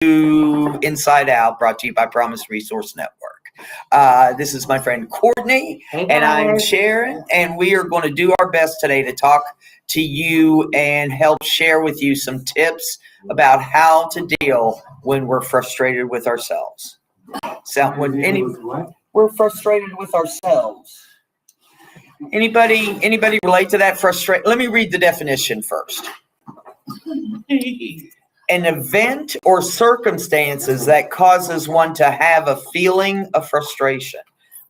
to Inside Out, brought to you by Promise Resource Network. This is my friend Courtney, and I'm Sharon, and we are going to do our best today to talk to you and help share with you some tips about how to deal when we're frustrated with ourselves. We're frustrated with ourselves. Anybody relate to that frustration? Let me read the definition first. An event or circumstances that causes one to have a feeling of frustration.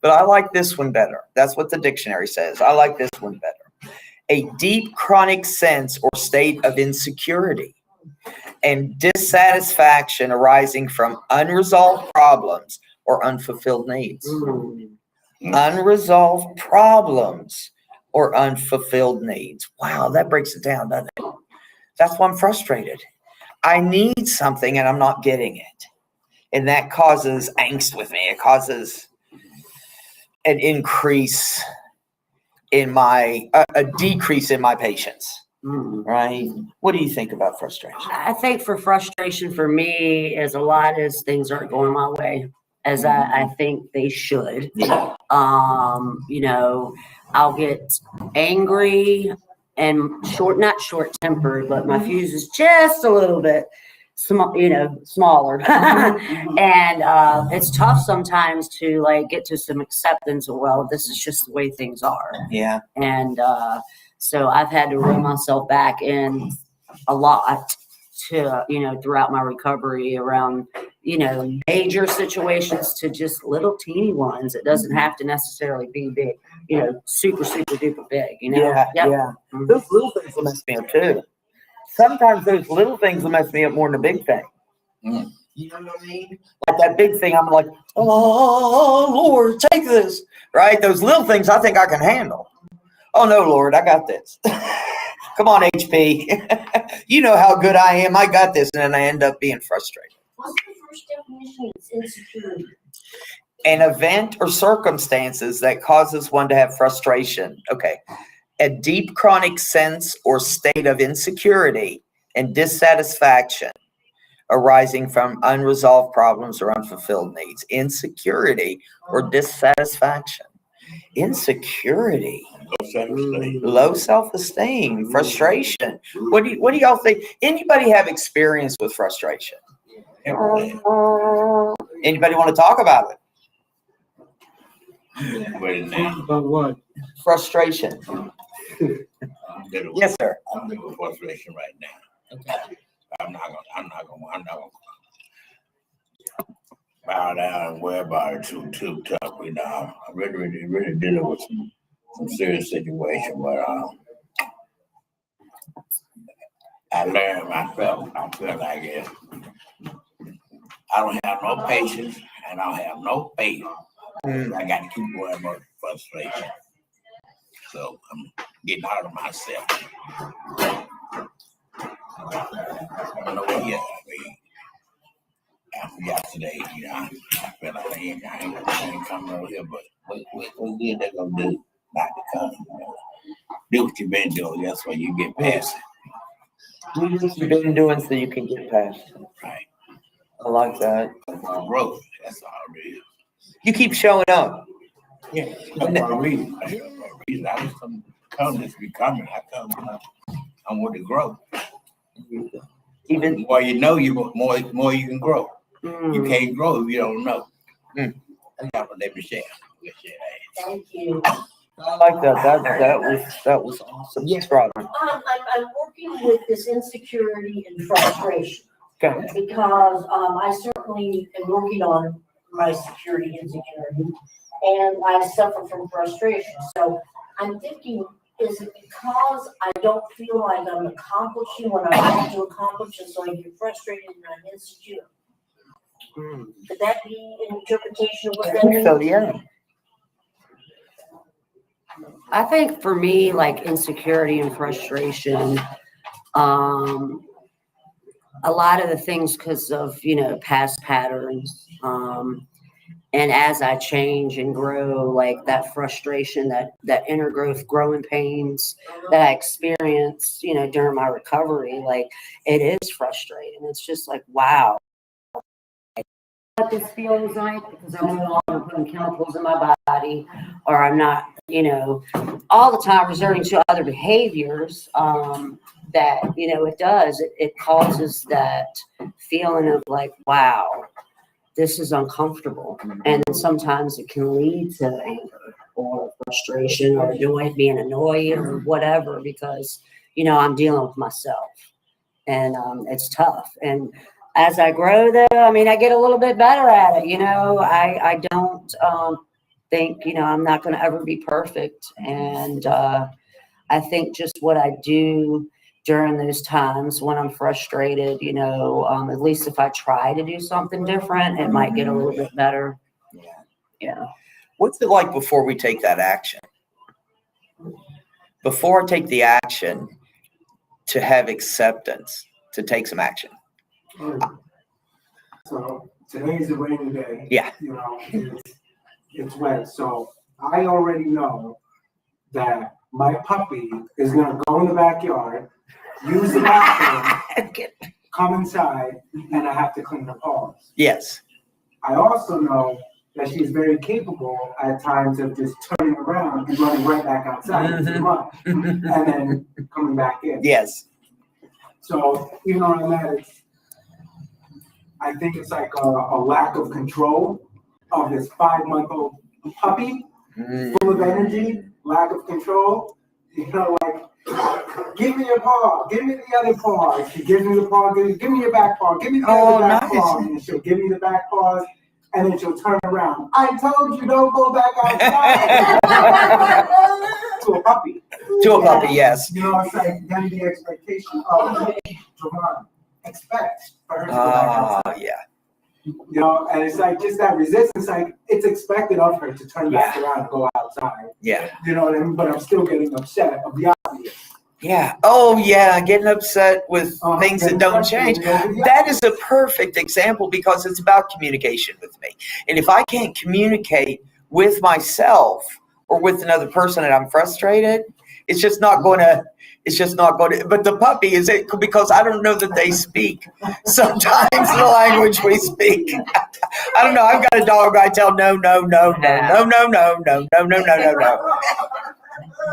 But I like this one better. That's what the dictionary says. I like this one better. A deep chronic sense or state of insecurity and dissatisfaction arising from unresolved problems or unfulfilled needs. Unresolved problems or unfulfilled needs. Wow, that breaks it down, doesn't it? That's why I'm frustrated. I need something and I'm not getting it. And that causes angst with me. It causes an increase in a decrease in my patience. Right? What do you think about frustration? I think for frustration for me is a lot as things aren't going my way as I think they should. Yeah. I'll get angry and not short tempered, but my fuse is just a little bit smaller. And it's tough sometimes to get to some acceptance of, well, this is just the way things are. Yeah. And so I've had to reel myself back in a lot to, throughout my recovery around, major situations to just little teeny ones. It doesn't have to necessarily be big, super, super duper big, Yeah. Yep. Yeah. Those little things will mess me up too. Sometimes those little things will mess me up more than the big thing. You know what I mean? Like that big thing, I'm like, oh, Lord, take this. Right? Those little things I think I can handle. Oh, no, Lord, I got this. Come on, HP. You know how good I am. I got this. And then I end up being frustrated. What's the first definition? It's insecurity. An event or circumstances that causes one to have frustration. Okay. A deep chronic sense or state of insecurity and dissatisfaction arising from unresolved problems or unfulfilled needs. Insecurity or dissatisfaction. Insecurity. Low self-esteem. Frustration. What do y'all think? Anybody have experience with frustration? Anybody want to talk about it? About what? Frustration. Yes, sir. I'm dealing with frustration right now. Okay. I'm not gonna bow down and worry about it too tough. I'm really dealing with some serious situation, but I learned myself. I feel like I don't have no patience and I don't have no faith. I got to keep worrying about frustration. So I'm getting out of myself. I don't know what yet. After yesterday, I feel like I ain't coming over here, but what good they gonna do not to come? Do what you've been doing. That's why you get past it. Do what you've been doing so you can get past it. Right. I like that. Growth. That's all it is. You keep showing up. Yeah. That's for a reason. I just come just be coming. I want to grow. Even the more you know, more you can grow. You can't grow if you don't know. That's what let me share. Thank you. I like that. That was awesome. Yes, Robin. I'm working with this insecurity and frustration. Okay. Because I certainly am working on my security and insecurity, and I suffer from frustration. So I'm thinking, is it because I don't feel like I'm accomplishing what I want to accomplish, and so I get frustrated and I'm insecure? Could that be an interpretation of what that means? So, yeah. I think for me, insecurity and frustration, a lot of the things because of, past patterns. And as I change and grow, that frustration, that inner growth, growing pains that I experienced, during my recovery, it is frustrating. It's just wow. what this feels like because I'm no longer putting chemicals in my body, or I'm not, all the time resorting to other behaviors that, it does. It causes that feeling of like, wow, this is uncomfortable. And then sometimes it can lead to anger or frustration or being annoyed or whatever because, I'm dealing with myself. And it's tough. And as I grow, though, I get a little bit better at it. I don't think, I'm not going to ever be perfect. And I think just what I do during those times when I'm frustrated, at least if I try to do something different, it might get a little bit better. Yeah. What's it like before we take that action? Before I take the action, to have acceptance, to take some action. So today's a rainy day. Yeah. It's wet. So I already know that my puppy is gonna go in the backyard, use the bathroom, come inside, and I have to clean her paws. Yes. I also know that she's very capable at times of just turning around and running right back outside into the mud, and then coming back in. Yes. So even though I'm at it, I think it's like a lack of control of this 5-month-old puppy, full of energy, lack of control. Like, give me your paw, give me the other paw. She gives me the paw, give me your back paw, give me the other back paw. And then she'll give me the back paws, and then she'll turn around. I told you, don't go back outside. To a puppy. To a puppy, yes. It's like then the expectation of Javon. Expect for her to go back outside. Yeah. And it's like just that resistance, like it's expected of her to turn back around and go outside. Yeah. You know what I mean? But I'm still getting upset of the obvious. Yeah. Oh, yeah. Getting upset with things that don't change. That is a perfect example because it's about communication with me. And if I can't communicate with myself or with another person and I'm frustrated, it's just not going to. But the puppy is it because I don't know that they speak sometimes the language we speak. I don't know. I've got a dog. I tell no.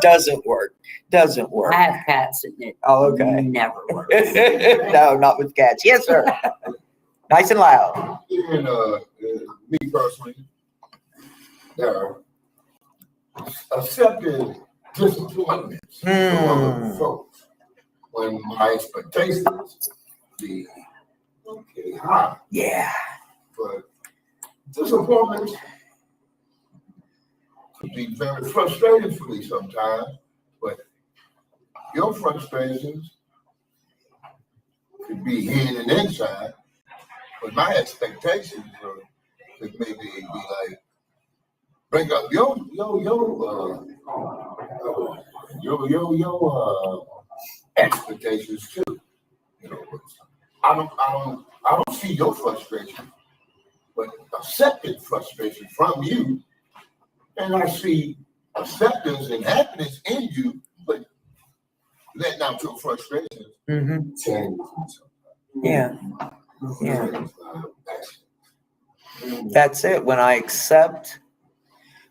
Doesn't work. I have cats and it never works. No, not with cats. Yes, sir. Nice and loud. And me personally, accepting disappointments from other folks when my expectations be high. Yeah. But disappointments could be very frustrating for me sometimes. But your frustrations could be hidden and inside. But my expectations could maybe be like bring up your expectations too. I don't see your frustration, but accepting frustration from you, and I see acceptance and happiness in you, but letting out your frustrations change. Yeah. That's it. When I accept,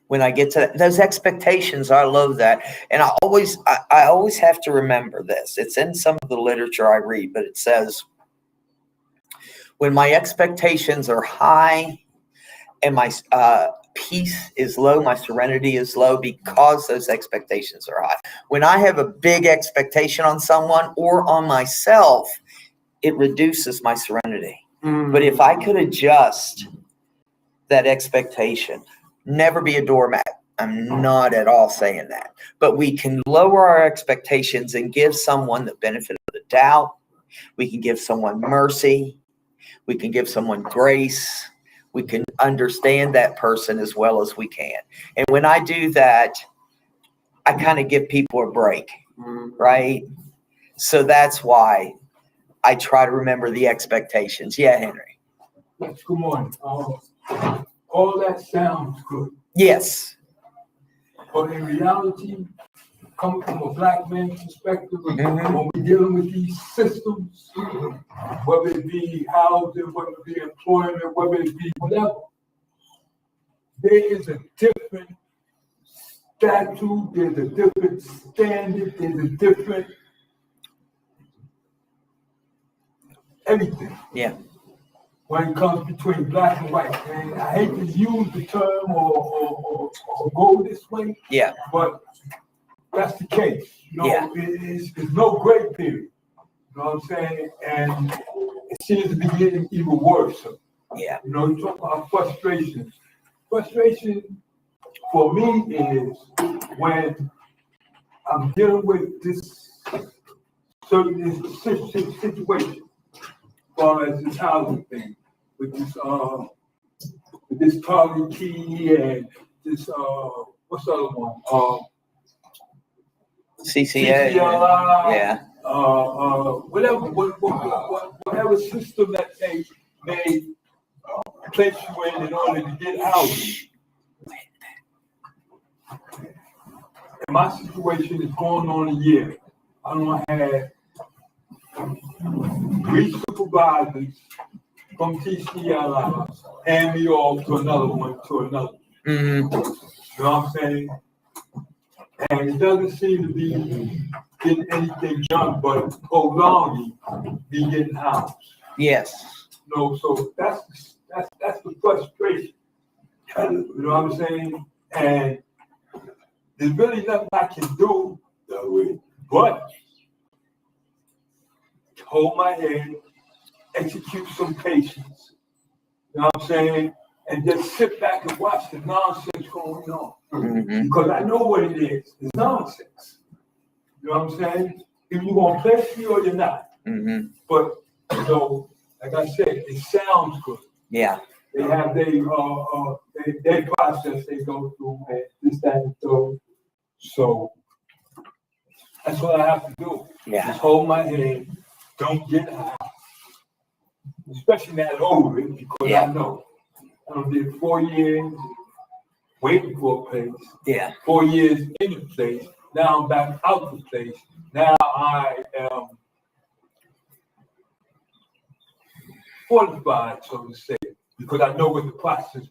when I get to those expectations, I love that. And I always have to remember this. It's in some of the literature I read, but it says, when my expectations are high and my peace is low, my serenity is low because those expectations are high. When I have a big expectation on someone or on myself, it reduces my serenity. But if I could adjust that expectation, never be a doormat. I'm not at all saying that. But we can lower our expectations and give someone the benefit of the doubt. We can give someone mercy. We can give someone grace. We can understand that person as well as we can. And when I do that, I kind of give people a break, right? So that's why I try to remember the expectations. Yeah, Henry. Yes, good morning. All that sounds good. Yes. But in reality, coming from a black man's perspective, Mhm. when we're dealing with these systems, whether it be housing, whether it be employment, whether it be whatever, there is a different statute, there's a different standard, there's a different everything. Yeah. When it comes between black and white. And I hate to use the term or go this way, Yeah. but that's the case. You know, Yeah. it's no gray period. You know what I'm saying? And it seems to be getting even worse. Yeah. You know, you talk about frustration. Frustration for me is when I'm dealing with this certain situation, as far as this housing thing, with this Target Key and this what's the other one? CCA. CCLI, Yeah. whatever system that they place you in order to get housing. And my situation is going on a year. I don't have 3 supervisors from TCLI hand me off to another one, Mm-hmm. You know what I'm saying? And it doesn't seem to be getting anything done but prolonging me getting housed. Yes. You know, so that's the frustration. You know what I'm saying? And there's really nothing I can do but hold my head, execute some patience. You know what I'm saying? And just sit back and watch the nonsense going on. Mm-hmm. Because I know what it is. It's nonsense. You know what I'm saying? If you're going to place me or you're not. Mm-hmm. But, you know, like I said, it sounds good. Yeah. They have their process they go through and this, that, and so. So that's what I have to do. Yeah. Just hold my head, don't get high. Especially that over it, because Yeah. I know. I done did 4 years waiting for a place, Yeah. 4 years in the place. Now I'm back out the place. Now I am fortified, so to say, because I know what the process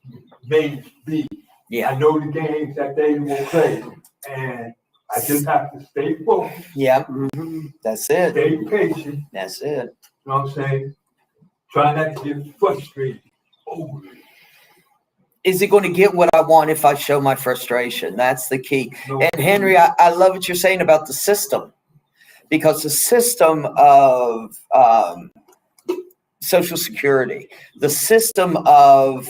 may be. Yeah. I know the games that they will play, and I just have to stay focused, Yeah. Mm-hmm. That's it. stay patient. That's it. You know what I'm saying? Try not to get frustrated over it. Is it going to get what I want if I show my frustration? That's the key. No. And Henry, I love what you're saying about the system, because the system of Social Security, the system of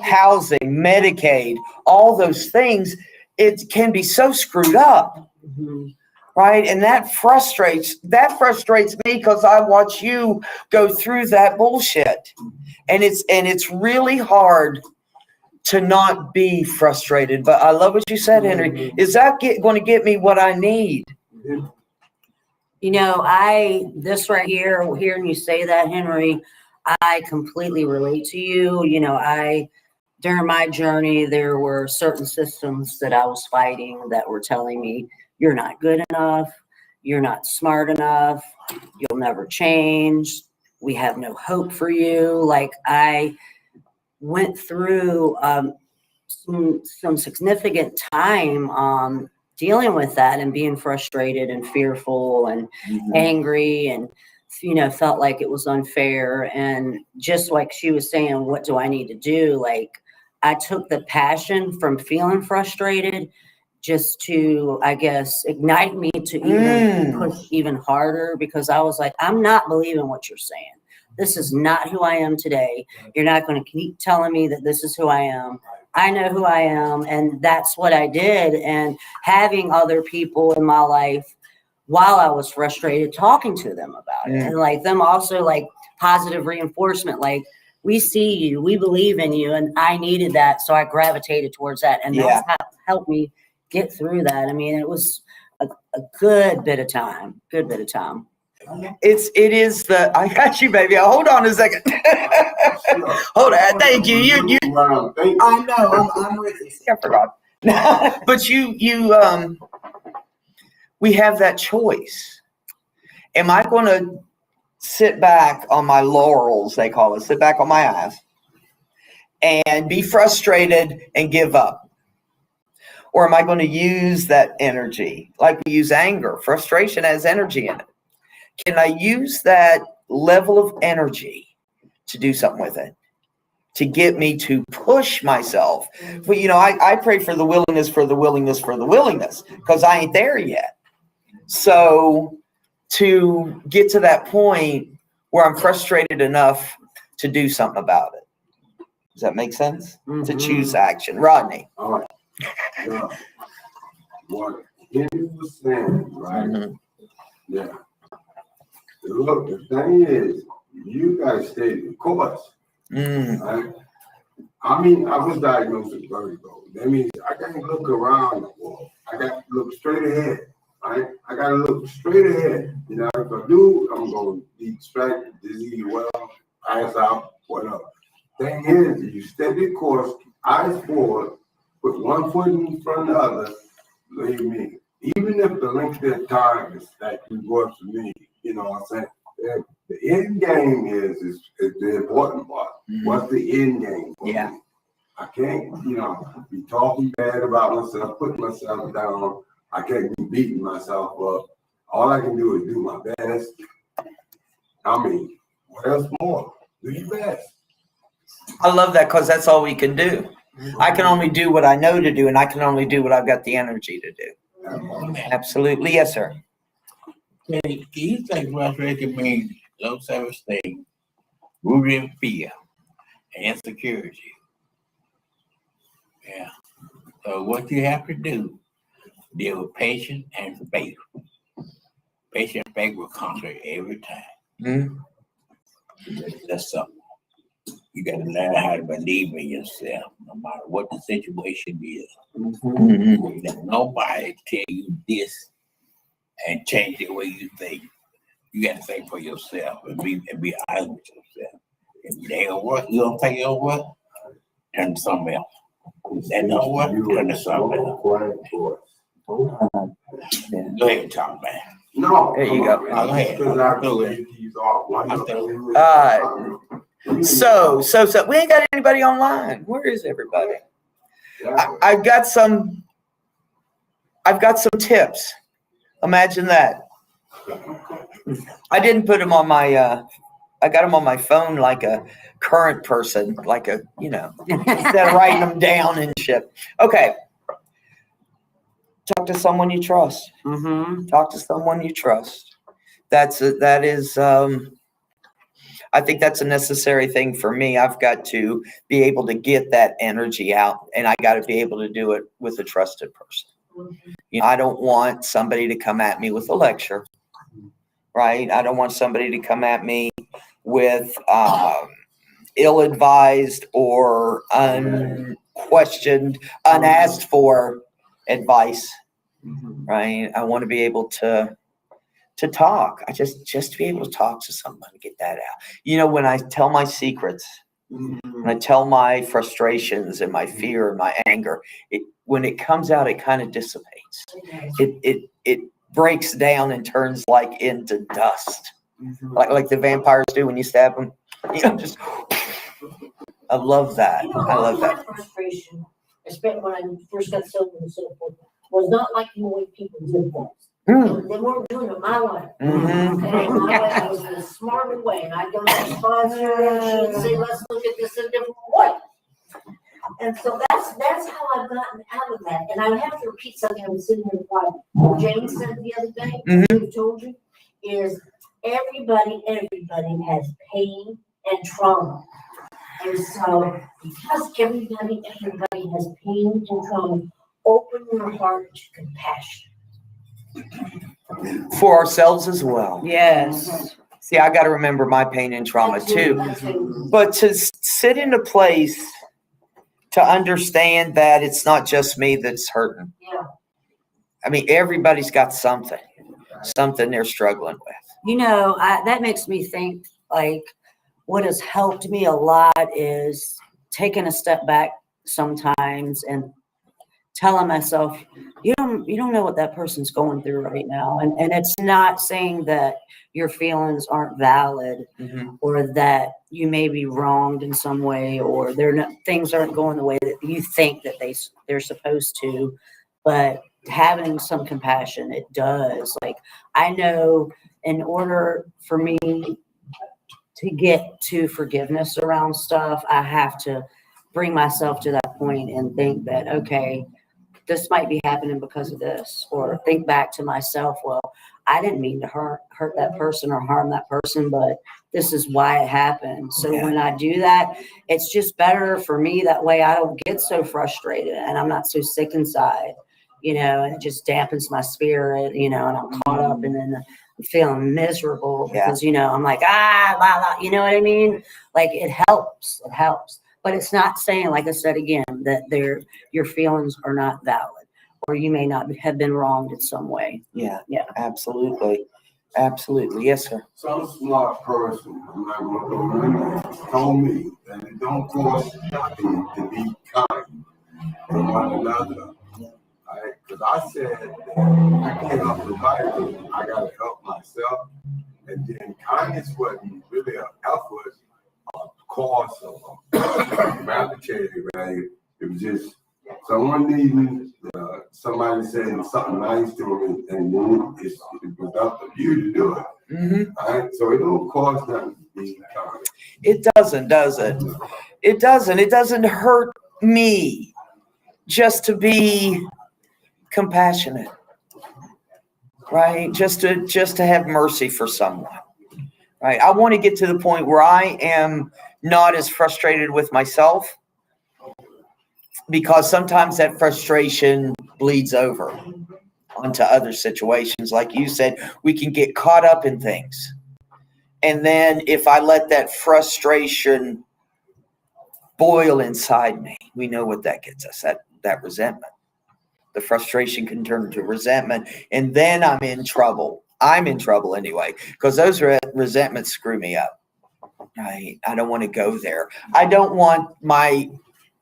housing, Medicaid, all those things, it can be so screwed up. Mhm. Right. And that frustrates me, because I watch you go through that bullshit. And it's really hard to not be frustrated. But I love what you said, Henry. Is that going to get me what I need? You know, this right here, hearing you say that, Henry, I completely relate to you. You know, during my journey, there were certain systems that I was fighting that were telling me, you're not good enough, you're not smart enough, you'll never change, we have no hope for you. Like, I went through some significant time dealing with that and being frustrated and fearful and angry, and you know, felt like it was unfair. And just like she was saying, what do I need to do? Like, I took the passion from feeling frustrated just to, I guess, ignite me to even push even harder, because I was like, I'm not believing what you're saying. This is not who I am today. You're not going to keep telling me that this is who I am. I know who I am, and that's what I did. And having other people in my life while I was frustrated, talking to them about it, and like them also like positive reinforcement, like, we see you, we believe in you. And I needed that, so I gravitated towards that, and that's how helped me get through that. I mean, it was a good bit of time. It is I got you, baby. Hold on a second. Hold on. Thank you. I know. I'm with you. I forgot. But you we have that choice. Am I going to sit back on my laurels, they call it, sit back on my ass, and be frustrated and give up? Or am I going to use that energy? Like we use anger, frustration has energy in it. Can I use that level of energy to do something with it? To get me to push myself. But, you know, I pray for the willingness, because I ain't there yet. So to get to that point where I'm frustrated enough to do something about it. Does that make sense? To choose action. Rodney. All right. What he was saying, right? Yeah. Look, the thing is, you gotta stay the course. Right? I mean, I was diagnosed with vertigo. That means I gotta look around the wall. I gotta look straight ahead. Right? I gotta look straight ahead. You know, if I do, I'm gonna be distracted, dizzy, well, pass out, whatever. Thing is, you stay the course, eyes forward, put one foot in front of the other, believe me, even if the length of time is that you work for me, you know what I'm saying? The end game is the important part. What's the end game for me? I can't, you know, be talking bad about myself, putting myself down. I can't be beating myself up. All I can do is do my best. I mean, what else more? Do your best. I love that because that's all we can do. I can only do what I know to do, and I can only do what I've got the energy to do. Absolutely. Yes, sir. Do you think frustration means low self-esteem, rooted in fear, and insecurity? Yeah. So what you have to do, deal with patience and faith. Patience and faith will conquer every time. That's something. You got to learn how to believe in yourself, no matter what the situation is. Let nobody tell you this and change the way you think. You got to think for yourself and be honest with yourself. If it ain't gonna work, you don't think it'll work, turn to something else. If that don't work, turn to something else. Go ahead and talk, man. No. There you go. Go ahead. Because I believe he's all So we ain't got anybody online. Where is everybody? I've got some tips. Imagine that. I didn't put them on my I got them on my phone like a current person, like a, you know, instead of writing them down and shit. Okay. Talk to someone you trust. Talk to someone you trust. That is I think that's a necessary thing for me. I've got to be able to get that energy out, and I got to be able to do it with a trusted person. You know, I don't want somebody to come at me with a lecture, right? I don't want somebody to come at me with ill-advised or unquestioned, unasked for advice, right? I want to be able to talk. I just to be able to talk to someone, get that out. You know, when I tell my secrets, when I tell my frustrations and my fear and my anger, when it comes out, it kind of dissipates. It breaks down and turns like into dust, like the vampires do when you stab them. You know, just I love that. You know, I love that. my frustration, especially when I first got sober and so forth, was not liking the way people did things. They weren't doing it my way. And my way was the smarter way. And I'd go to the sponsor and she'd say, let's look at this in a different way. And so that's how I've gotten out of that. And I have to repeat something I was sitting here what Jane said the other day, I told you, is everybody has pain and trauma. And so because everybody has pain and trauma, open your heart to compassion. For ourselves as well. Yes. See, I got to remember my pain and trauma too. But to sit in a place to understand that it's not just me that's hurting. Yeah. I mean, everybody's got something they're struggling with. You know, that makes me think, like, what has helped me a lot is taking a step back sometimes and telling myself, you don't know what that person's going through right now. And it's not saying that your feelings aren't valid Mhm. or that you may be wronged in some way, or things aren't going the way that you think that they're supposed to, but having some compassion, it does. Like, I know in order for me to get to forgiveness around stuff, I have to bring myself to that point and think that, okay, this might be happening because of this, or think back to myself, well, I didn't mean to hurt that person or harm that person, but this is why it happened. So Yeah. when I do that, it's just better for me. That way I don't get so frustrated and I'm not so sick inside, and it just dampens my spirit, and I'm caught up and then I'm feeling miserable because, I'm like, la, la, you know what I mean? Like, it helps. But it's not saying, like I said again, that your feelings are not valid, or you may not have been wronged in some way. Yeah. Yeah. Absolutely. Absolutely. Yes, sir. Some smart person, I'm not gonna go in there, told me that it don't cost nothing to be kind to one another. Right? Because I said that I can't help nobody, I gotta help myself. And then kindness wasn't really an effort, a cost, or a monetary value. It was just someone needing somebody saying something nice to them, and then it was up to you to do it. Mm-hmm. All right? So it don't cost nothing to be kind. It doesn't, does it? It doesn't. It doesn't hurt me just to be compassionate, right? Just to have mercy for someone, right? I want to get to the point where I am not as frustrated with myself, because sometimes that frustration bleeds over onto other situations. Like you said, we can get caught up in things. And then if I let that frustration boil inside me, we know what that gets us, that resentment. The frustration can turn into resentment, and then I'm in trouble. I'm in trouble anyway, because those resentments screw me up. I don't want to go there. I don't want my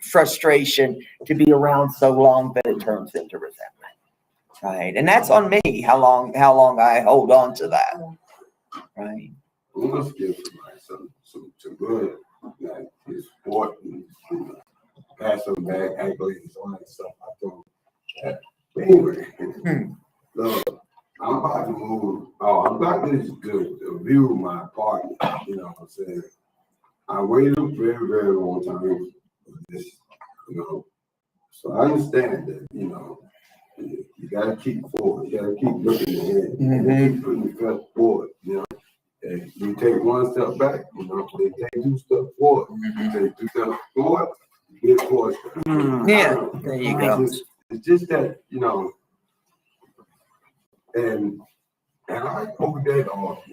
frustration to be around so long that it turns into resentment. Right. And that's on me, how long I hold on to that. Right. We must give somebody some good, like his sport and pass them back, accolades, all that stuff. I thought. Anyway, so I'm about to move. I'm about to view my partner. You know what I'm saying? I waited a very, very long time for this. So I understand that. You gotta keep forward. You gotta keep looking ahead. You gotta keep putting your foot forward. And you take one step back. They take 2 steps forward. You take 2 steps forward. You get 4 steps. Yeah. There you go. It's just that, and I hope that all,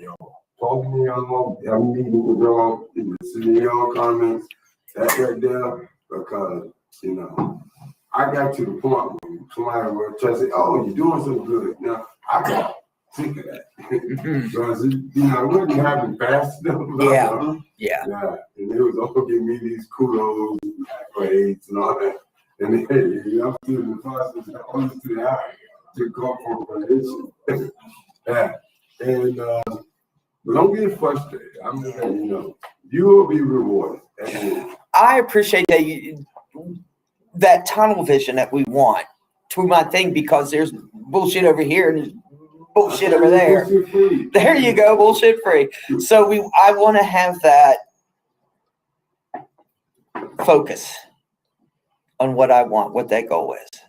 talking to y'all, having meetings with y'all, seeing y'all comments, that right there, because, I got to the point where somebody will try to say, oh, you're doing so good. Now, I got sick of that. Because, it wasn't happening fast enough. Yeah. And they was all giving me these kudos, accolades, and all that. And hey, I'm still in the process, I'm still out to come from this. Yeah. And, but don't get frustrated. I'm just letting you know, you will be rewarded. I appreciate that tunnel vision that we want to my thing, because there's bullshit over here and there's bullshit over there. There you go, bullshit free. So I want to have that focus on what I want, what that goal is.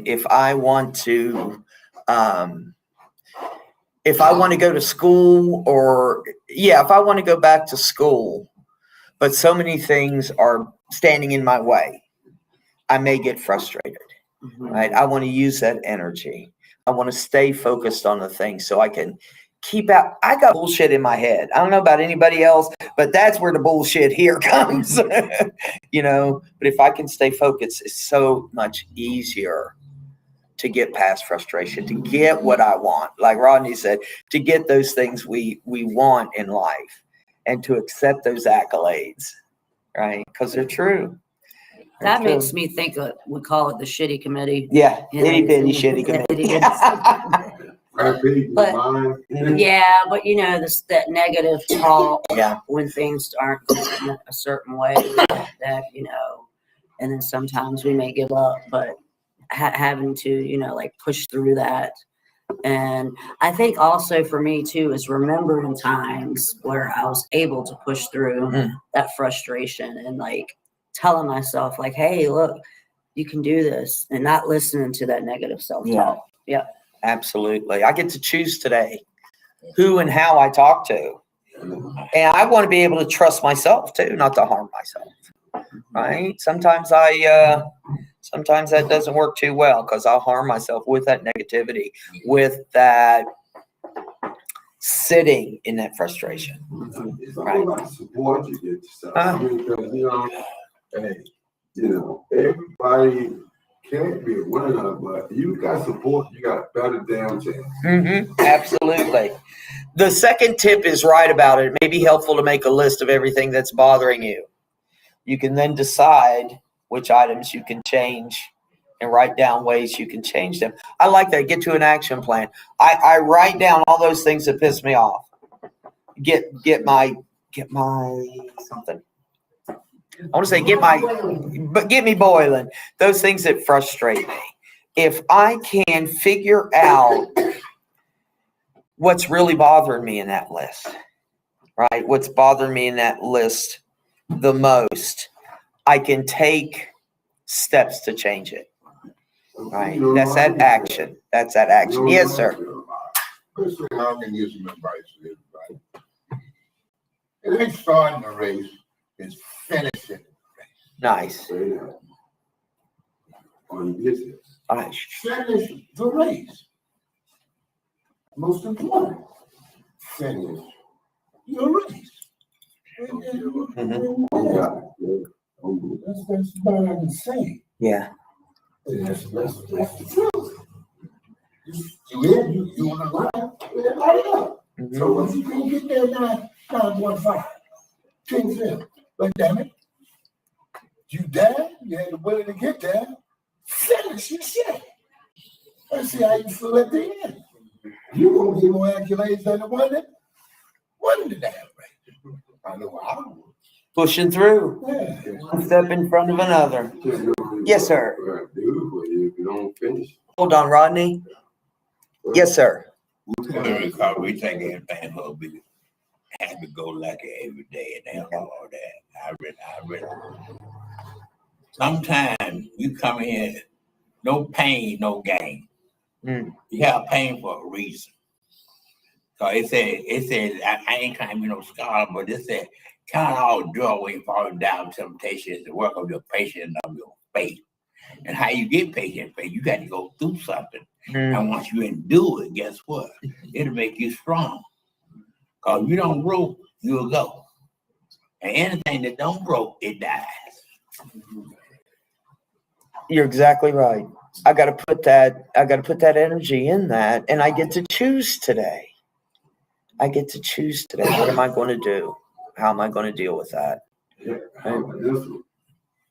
If I want to go to school, if I want to go back to school, but so many things are standing in my way, I may get frustrated, right? I want to use that energy. I want to stay focused on the thing so I can keep out. I got bullshit in my head. I don't know about anybody else, but that's where the bullshit here comes, But if I can stay focused, it's so much easier to get past frustration, to get what I want. Like Rodney said, to get those things we want in life, and to accept those accolades, right? Because they're true. That makes me think of, we call it the shitty committee. Yeah, You know, itty bitty it's- shitty itty committee. bitty. But- Yeah, but you know, this, that negative talk Yeah. when things aren't going a certain way that, you know, and then sometimes we may give up, but having to, you know, like push through that. And I think also for me too is remembering times where I was able to push through that frustration and like telling myself like, hey, look, you can do this, and not listening to that negative self-talk. Yeah. Absolutely. I get to choose today who and how I talk to. And I want to be able to trust myself too, not to harm myself. Right? Sometimes sometimes that doesn't work too well because I'll harm myself with that negativity, with that sitting in that frustration. It's all about support you get yourself. Because, you know, hey, you know, everybody can't be a winner, but you got support, you got a better damn chance. Absolutely. The second tip is right about it. It may be helpful to make a list of everything that's bothering you. You can then decide which items you can change and write down ways you can change them. I like that. Get to an action plan. I write down all those things that piss me off. Get my something. I want to say get me boiling. Those things that frustrate me. If I can figure out what's really bothering me in that list, right? What's bothering me in that list the most, I can take steps to change it. Right? That's that action. That's that action. Yes, sir. First thing I can give some advice to everybody. It ain't starting a race, it's finishing. Nice. Finish the race. Most important, finish your race. That's what I can say. Yeah. That's the truth. You want to lie, everybody else. So once you can get there 9.15, 10 but damn it, you there, you had the willing to get there, finish your shit. Let's see how you feel at the end. You won't get more accolades than the one that won the damn race. I know I would. Pushing through. Yeah. One step in front of another. Yes, sir. If you don't finish. Hold on, Rodney. Yes, sir. Because we take everything whole we have to go like it every day and all that. I really. Sometimes you come here, no pain, no gain. You have pain for a reason. So it said, I ain't trying to be no scholar, but it said, count all joy when you fall down temptation is the work of your patience and of your faith. And how you get patient faith, you got to go through something. And once you endure it, guess what? It'll make you strong. Because if you don't grow, you'll go. And anything that don't grow, it dies. You're exactly right. I got to put that energy in that, and I get to choose today. What am I going to do? How am I going to deal with that? Yeah,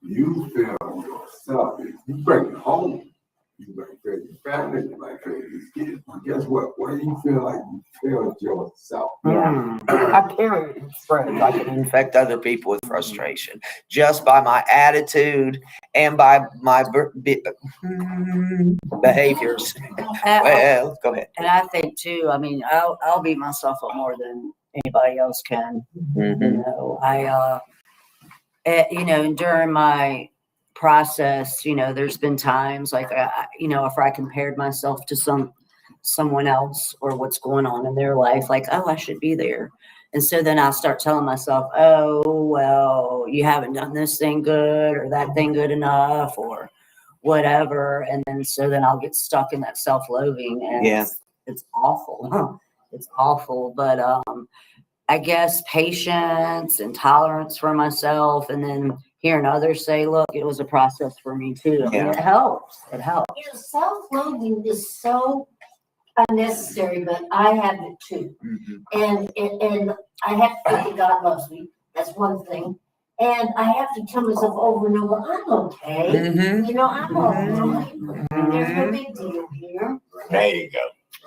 you feel yourself. You bring it home. You might feel your family. You might feel these kids. But guess what? Where you feel like you failed yourself. Yeah. I carry it spread. I can infect other people with frustration just by my attitude and by my behaviors. Well, go ahead. And I think too, I mean, I'll beat myself up more than anybody else can. You know, you know, during my process, you know, there's been times like, you know, if I compared myself to someone else or what's going on in their life, like, oh, I should be there. And so then I'll start telling myself, oh, well, you haven't done this thing good or that thing good enough or whatever. And then, so then I'll get stuck in that self-loathing and it's awful. It's awful. But, I guess patience and tolerance for myself, and then hearing others say, look, it was a process for me too. I mean, it helps. It helps. You know, self-loathing is so unnecessary, but I have it too. And I have to think that God loves me. That's one thing. And I have to tell myself over and over, I'm okay. Mm-hmm. You know, I'm all right. There's no big deal here. There you go.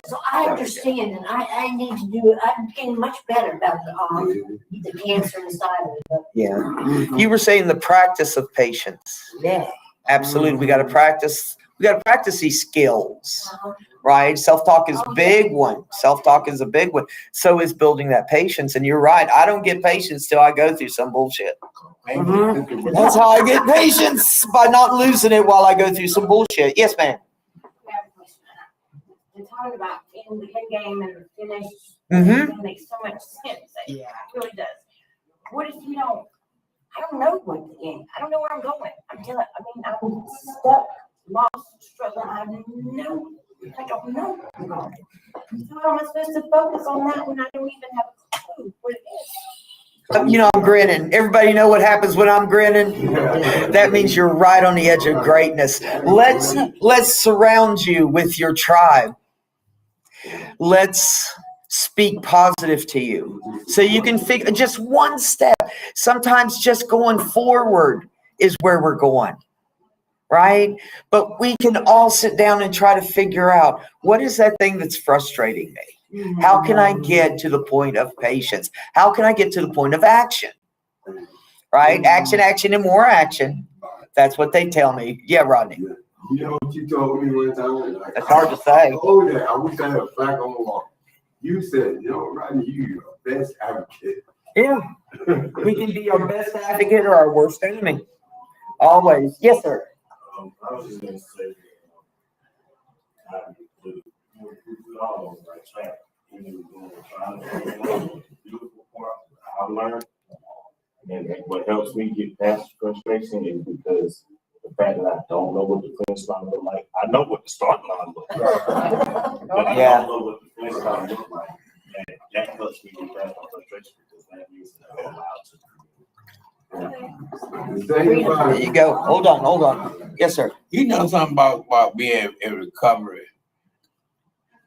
So I understand, and I need to do it. I'm getting much better about the cancer inside of it. But Yeah. You were saying the practice of patience. yeah. Absolutely. We got to practice. We got to practice these skills, right? Self-talk is a big one. Self-talk is a big one. So is building that patience. And you're right. I don't get patience till I go through some bullshit. That's how I get patience, by not losing it while I go through some bullshit. Yes, ma'am. You're talking about in the end game and the finish. Mm-hmm. It makes so much sense. It Yeah. really does. What if you don't? I don't know what the end. I don't know where I'm going. I'm telling. I mean, I'm stuck, lost, struggling. I don't know. I don't know. So how am I supposed to focus on that when I don't even have a clue what it is? You know, I'm grinning. Everybody know what happens when I'm grinning? That means you're right on the edge of greatness. Let's surround you with your tribe. Let's speak positive to you so you can figure just one step. Sometimes just going forward is where we're going, right? But we can all sit down and try to figure out, what is that thing that's frustrating me? How can I get to the point of patience? How can I get to the point of action? Right? Action, action, and more action. That's what they tell me. Yeah, Rodney. You know what you told me one time? Like, That's hard to say. Oh, yeah. I wish I had a plaque on the wall. You said, you know, Rodney, you're your best advocate. Yeah. We can be our best advocate or our worst enemy. Always. Yes, sir. I was just gonna say, we all like track, beautiful part I learned, and what helps me get past frustration is because the fact that I don't know what the finish line look like. I know what the start line looks like, but I don't know what the finish line looks like. And that helps me get past my frustration because that means that I'm allowed to. There you go. Hold on. Yes, sir. You know something about being in recovery.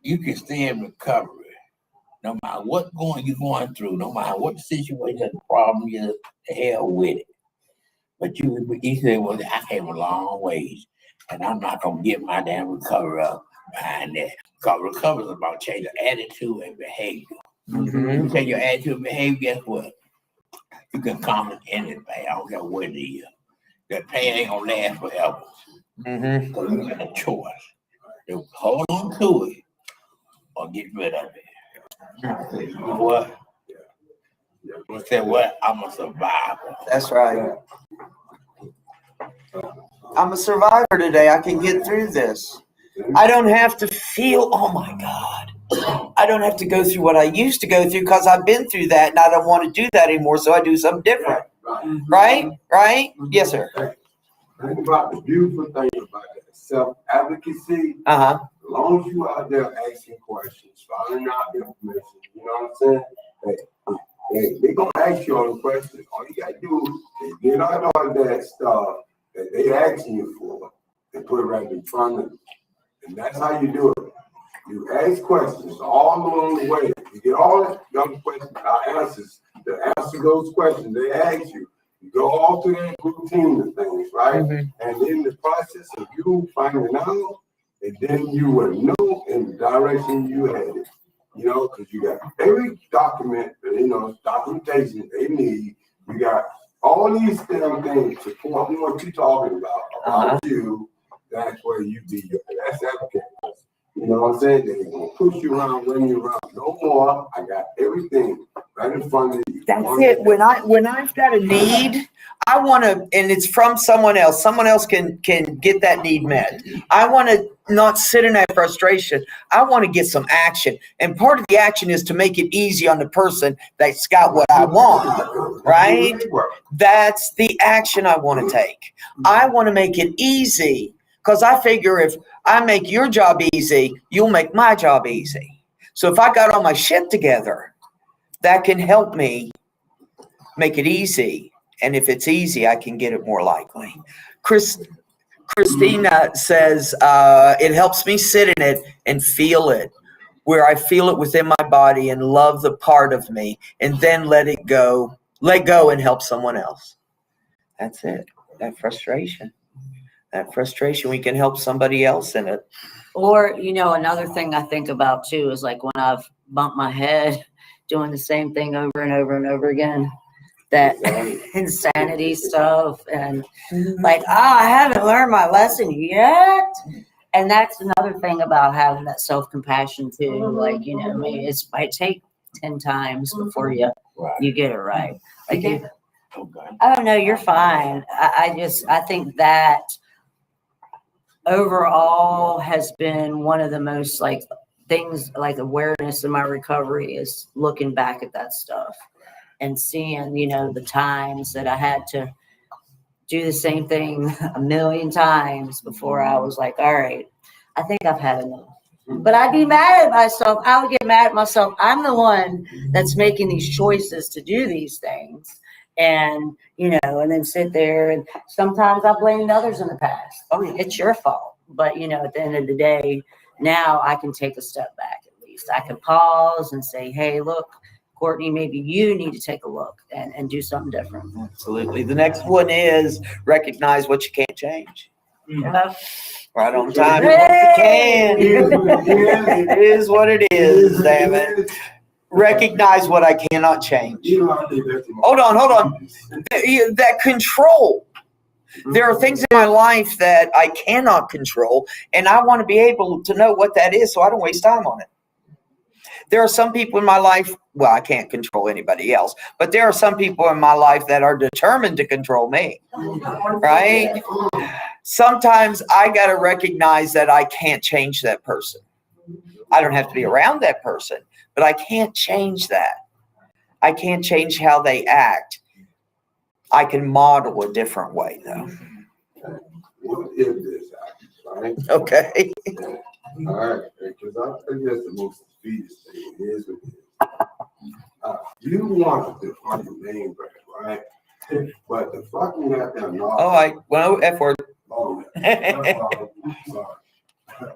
You can stay in recovery no matter what you're going through, no matter what the situation, the problem is, the hell with it. But you say, well, I came a long ways, and I'm not gonna get my damn recovery up behind that. Because recovery is about changing attitude and behavior. Mm-hmm. You change your attitude and behavior, guess what? You can conquer anything. I don't care what it is. That pain ain't gonna last forever. Mm-hmm. So you got a choice to hold on to it or get rid of it. You know what? You say what? I'm a survivor. That's right. I'm a survivor today. I can get through this. I don't have to feel, oh my God. I don't have to go through what I used to go through because I've been through that and I don't want to do that anymore, so I do something different. Right? Yes, sir. Think about the beautiful thing about that self-advocacy. Uh-huh. As long as you out there asking questions, finding out information, you know what I'm saying? They're going to ask you all the questions. All you got to do is get out all that stuff that they asking you for and put it right in front of you. And that's how you do it. You ask questions all along the way. You get all the young questions, answers to answer those questions they ask you. You go all through that routine of things, right? Mm-hmm. And in the process of you finding out, and then you will know in the direction you headed. You know, because you got every document, documentation they need. You got all these damn things supporting what you're talking about you. That's where you be your best advocate. You know what I'm saying? They're gonna push you around, run you around. No more. I got everything right in front of you. That's it. When I've got a need, I want to, and it's from someone else. Someone else can get that need met. I want to not sit in that frustration. I want to get some action, and part of the action is to make it easy on the person that's got what I want. Right? That's the action I want to take. I want to make it easy because I figure if I make your job easy, you'll make my job easy. So if I got all my shit together, that can help me make it easy. And if it's easy, I can get it more likely. Christina says, it helps me sit in it and feel it, where I feel it within my body and love the part of me, and then let go and help someone else. That's it. That frustration. We can help somebody else in it. Or, another thing I think about too is like when I've bumped my head doing the same thing over and over and over again, that insanity stuff, and like, I haven't learned my lesson yet. And that's another thing about having that self-compassion too. Like, maybe it might take 10 times before you get it right. Like, oh no, you're fine. I think that overall has been one of the most like things, like awareness in my recovery, is looking back at that stuff and seeing, the times that I had to do the same thing a million times before I was like, all right, I think I've had enough. But I'd be mad at myself. I would get mad at myself. I'm the one that's making these choices to do these things. And, and then sit there, and sometimes I blamed others in the past. Oh, it's your fault. But, at the end of the day, now I can take a step back at least. I can pause and say, hey, look, Courtney, maybe you need to take a look and do something different. Absolutely. The next one is recognize what you can't change. Right on time. Hey! It is what it is, damn it. Recognize what I cannot change. Hold on. That control. There are things in my life that I cannot control, and I want to be able to know what that is so I don't waste time on it. There are some people in my life, well, I can't control anybody else, but there are some people in my life that are determined to control me, right? Sometimes I got to recognize that I can't change that person. I don't have to be around that person, but I can't change that. I can't change how they act. I can model a different way, though. What if this happens, right? Okay. All right, because I guess the most sweetest thing is what it is. You want to find your name brand, right? But the fucking goddamn F word. Oh, sorry.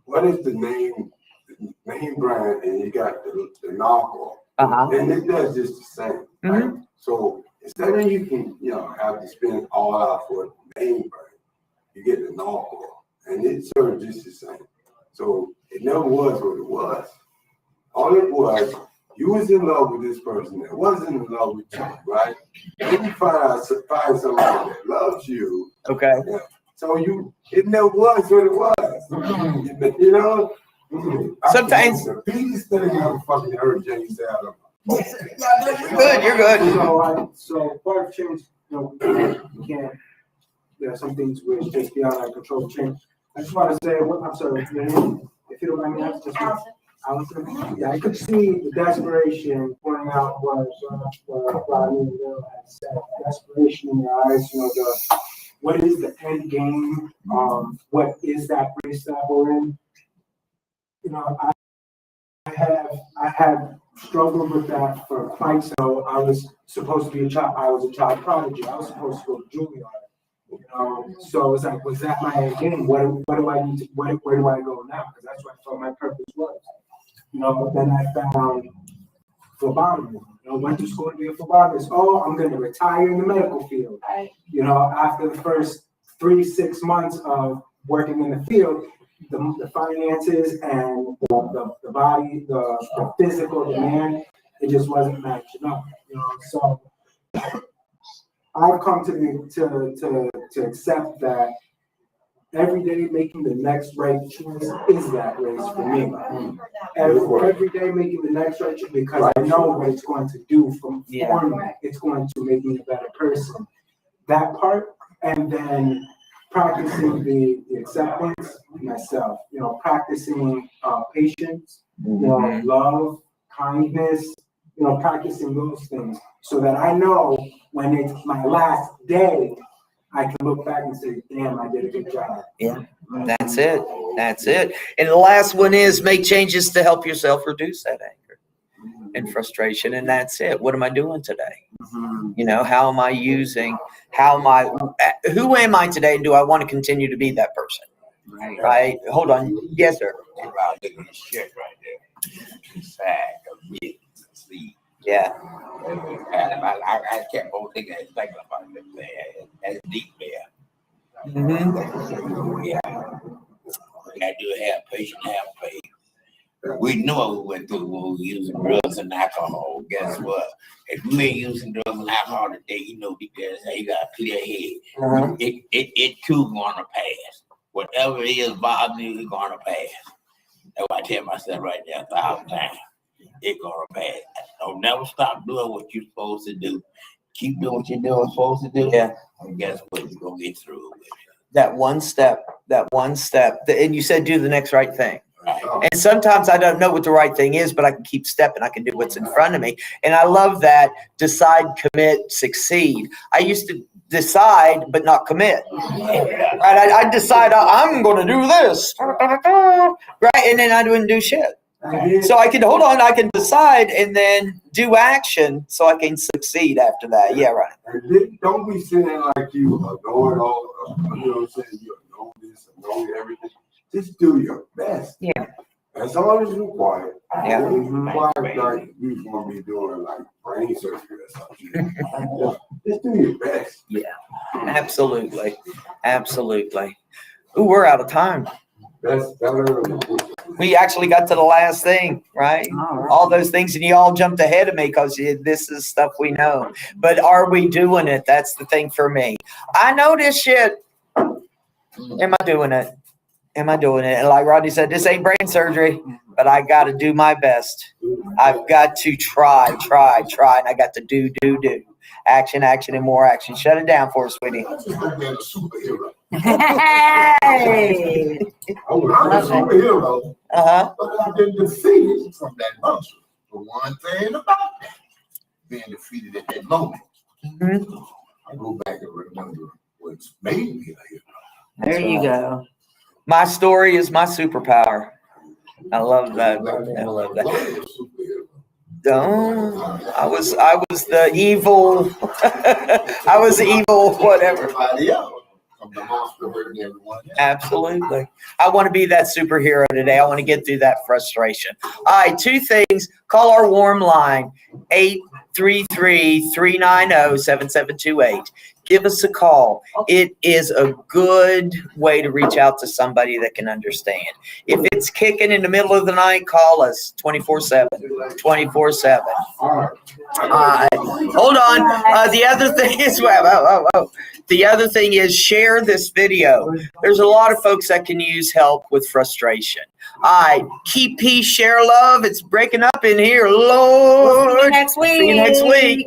What is the name brand, and you got the knockoff, and it does just the same. Right? So instead of you can have to spend all out for the name brand, you get the knockoff, and it serves just the same. So it never was what it was. All it was, you was in love with this person that wasn't in love with you, right? Then you find somebody that loves you. Okay. Yeah. So it never was what it was. Sometimes the biggest thing I ever fucking heard Jay say out of You're good. So part of change, you can't. There are some things which just beyond our control. Change. I just want to say, I'm sorry, if you don't mind me asking, Allison. Yeah, I could see the desperation pouring out was what Rodney and Will had said. Desperation in your eyes. What is the end game? What is that race that we're in? I have struggled with that for quite so. I was supposed to be a child. I was a child prodigy. I was supposed to go to Juilliard. So it's like, was that my end game? What do I need to? Where do I go now? Because that's what I thought my purpose was. But then I found phlebotomy. Went to school to be a phlebotomist. Oh, I'm going to retire in the medical field. After the first 3-6 months of working in the field, the finances and the body, the physical demand, it just wasn't matching up. So I've come to accept that every day making the next right choice is that race for me. Every day making the next right choice, because I know what it's going to do for me. It's going to make me a better person. That part, and then practicing the acceptance myself, practicing patience, love, kindness, practicing those things so that I know when it's my last day, I can look back and say, damn, I did a good job. Yeah, that's it. And the last one is make changes to help yourself reduce that anger and frustration. And that's it. What am I doing today? How am I who am I today? And do I want to continue to be that person? Right. Hold on. Yes, sir. Look at this shit right there. It's sad of me to sleep. Yeah. I kept on thinking about this thing. That's deep there. Mm-hmm. Yeah. I do have patient, have faith. We know what we went through when we were using drugs and alcohol. Guess what? If you ain't using drugs and alcohol today, you know deep down inside you got a clear head. Uh-huh. It too gonna pass. Whatever it is bothering you, it's gonna pass. That's what I tell myself right now 1,000 times. It's gonna pass. Don't never stop doing what you're supposed to do. Keep doing what you're doing supposed to do. Yeah. And guess what? You're gonna get through it with it. That one step, and you said do the next right thing. Right. And sometimes I don't know what the right thing is, but I can keep stepping. I can do what's in front of me. And I love that decide, commit, succeed. I used to decide, but not commit. Right? I decide I'm going to do this. Right? And then I wouldn't do shit. So I can hold on, I can decide and then do action so I can succeed after that. Yeah, right. And don't be saying like you are knowing all, you know what I'm saying, you know this and know everything. Just do your best. Yeah. That's all is required. Yeah. All is required, like you're going to be doing like brain surgery or something. Just do your best. Yeah, absolutely. Absolutely. Ooh, we're out of time. That's better. We actually got to the last thing, right? All those things, and you all jumped ahead of me because this is stuff we know. But are we doing it? That's the thing for me. I know this shit. Am I doing it? Am I doing it? And like Rodney said, this ain't brain surgery, but I got to do my best. I've got to try, and I got to do. Action, and more action. Shut it down for us, sweetie. I just hope they're a superhero. Hey! I'm a superhero, Uh-huh. but I've been defeated from that monster. The one thing about that, being defeated at that moment, Mm-hmm. I go back and remember what's made me a hero. There you go. My story is my superpower. I love that. I love that. What is a superhero? I was the evil. I was evil, whatever. Everybody else. I'm the monster hurting everyone else. Absolutely. I want to be that superhero today. I want to get through that frustration. All right, two things. Call our warm line, 833-390-7728. Give us a call. It is a good way to reach out to somebody that can understand. If it's kicking in the middle of the night, call us 24/7. 24/7. Hold on. The other thing is, the other thing is share this video. There's a lot of folks that can use help with frustration. All right. Keep peace, share love. It's breaking up in here. Lord. See you next week. See you next week.